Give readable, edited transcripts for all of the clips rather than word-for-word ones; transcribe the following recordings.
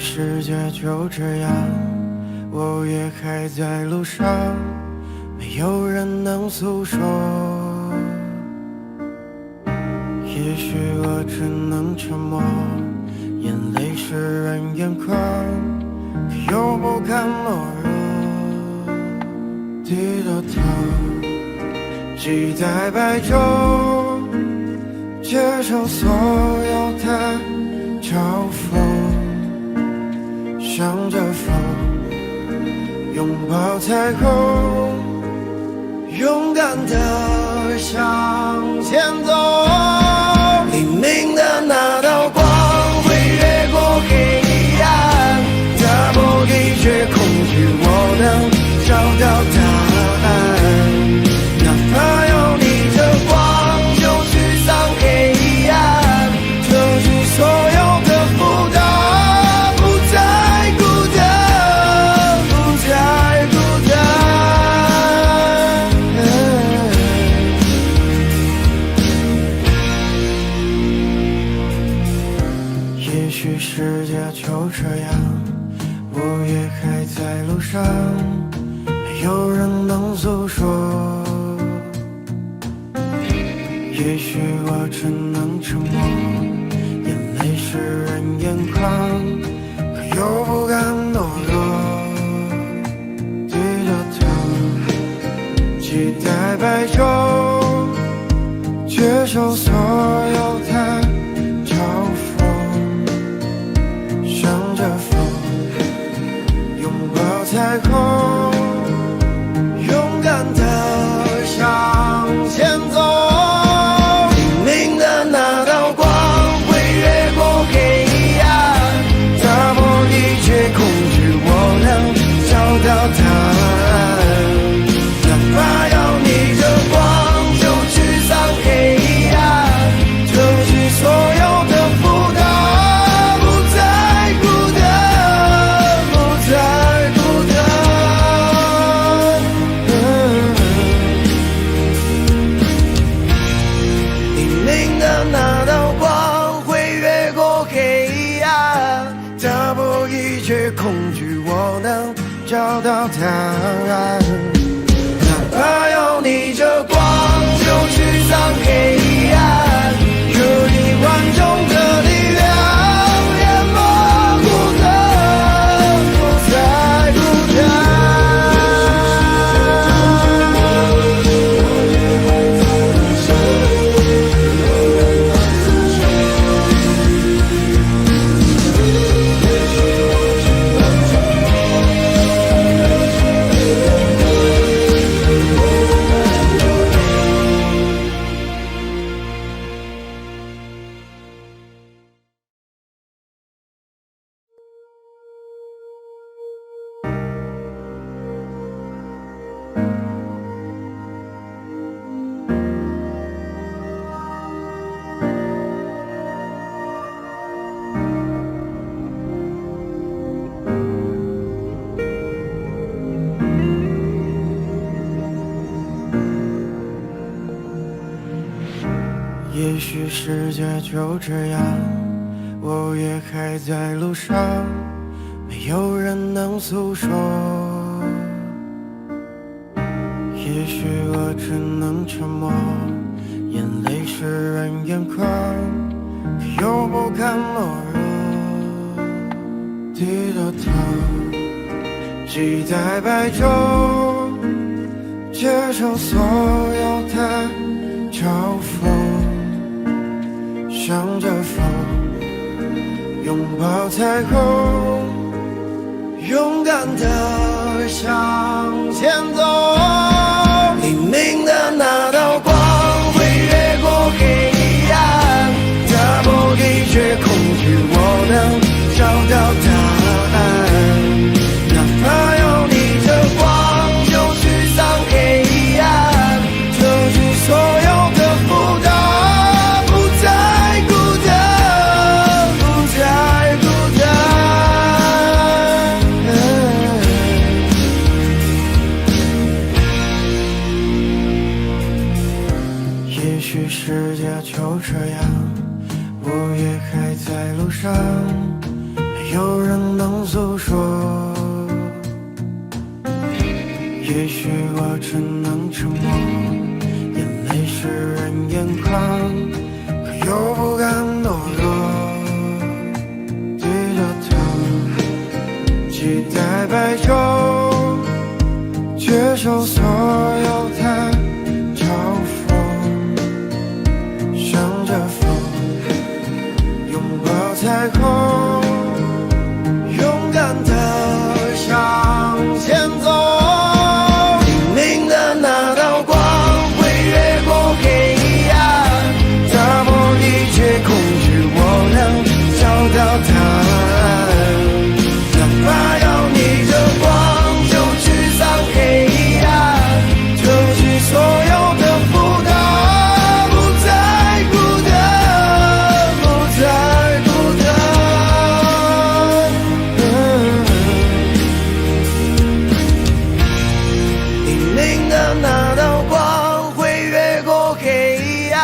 世界就这样，我也还在路上，没有人能诉说。也许我只能沉默，眼泪湿润眼眶，可又不敢懦弱。低着头，期待白昼，接受所有的嘲讽，向着风，拥抱彩虹，勇敢地向前走。黎明的那道光会越过黑暗，打破一切恐惧，我能找到答案。哪怕要逆着光就去上黑暗，撤去所有的负担，不再孤单，不再孤单。也许世界就这样，我也还在路上，没有人能诉说。也许我只能沉默，眼泪湿润眼眶，可又不敢懦弱。低着头，期待白昼，接受所有的嘲讽，向着风，拥抱彩虹，勇敢地向前走。黎明的那道光会越过黑暗，打破一切恐惧，我能找到答案。哪怕要逆着光就去上黑暗，撤去所有的负担，不再孤单，不再孤单。黎明的那道光会越过黑暗，打破一切恐惧，我能找到答案。哪怕要逆着光就去上黑暗，有1万种的力量淹没孤单，不再孤单。也许世界就这样，我也还在路上，没有人能诉说。也许我只能沉默，眼泪湿润眼眶，可又不敢懦弱。低着头，期待白昼，接受所有的嘲讽，向着风，拥抱彩虹，勇敢地向前走。黎明的那道光会越过黑暗，打破一切恐惧，我能找到答案。哪怕要逆着光就去上黑暗，撤去所有的负担，不再孤单，不再孤单。也许世界就这样，我也还在路上，没有人能诉说。也许我只能沉默，眼泪湿润眼眶，可又不敢懦弱。低着头，期待白昼，接受所有的嘲讽，向着风，拥抱彩虹，勇敢地向前走。找到答案，哪怕要逆着光，就去上黑暗，丢弃所有的负担，不再孤单，不再孤单。黎明的那道光会越过黑暗，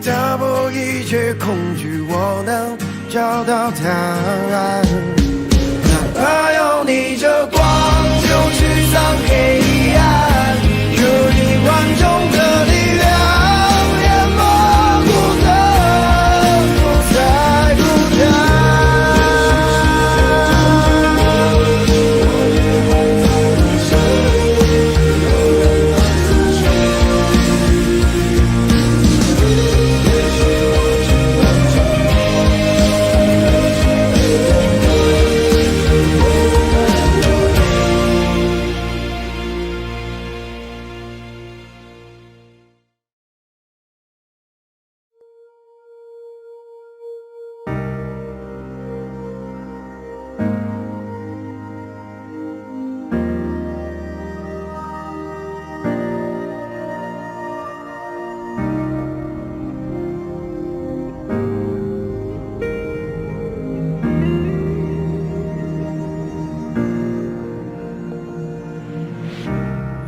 打破一切恐惧，我能找到答案，哪怕要逆着光，就去上黑暗，有1万种的力量，淹没孤单，不再孤单。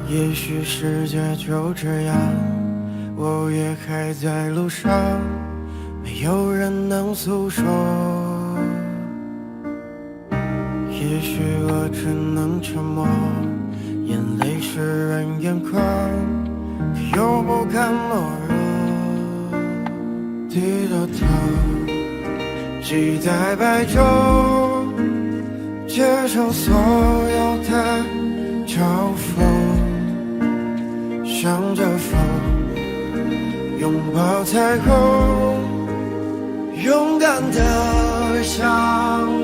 也许世界就这样，我也还在路上，没有人能诉说。也许我只能沉默，眼泪湿润眼眶，可又不敢懦弱。低着头，期待白昼，接受所有的嘲讽，向着风，拥抱彩虹，勇敢地向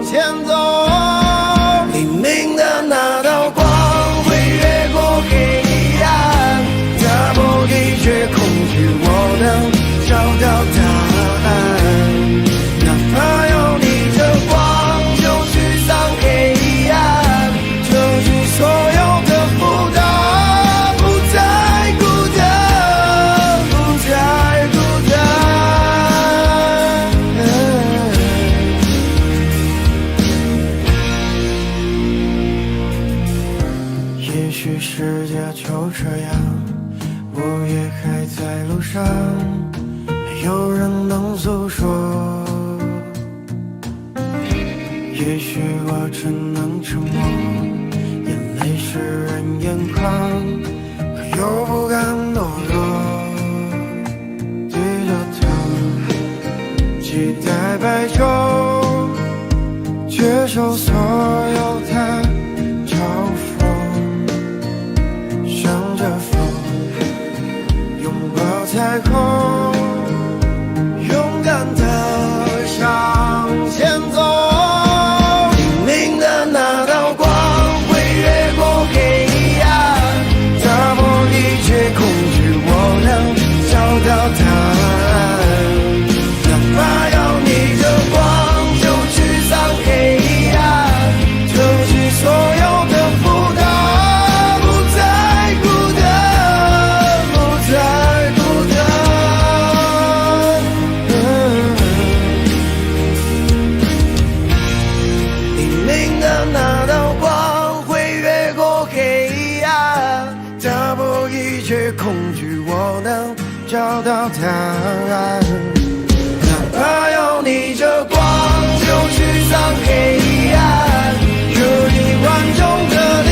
前走。黎明的那道光会越过黑暗，打破一切恐惧，我能找到答案，哪怕要逆着光，就去上黑暗，丢弃所有的负担。世界就这样，我也还在路上，没有人能诉说。也许我只能沉默，眼泪湿润眼眶，可又不敢懦弱。低着头，期待白昼，接受所有的嘲讽，向着风，拥抱彩虹，勇敢地向前走。黎明的那道光会越过黑暗，打破一切恐惧，我能找到答案，哪怕要逆着光，就去上黑暗，丢弃所有的负担。恐惧，我能找到答案，哪怕要逆着光，就去上黑暗，有你万种的力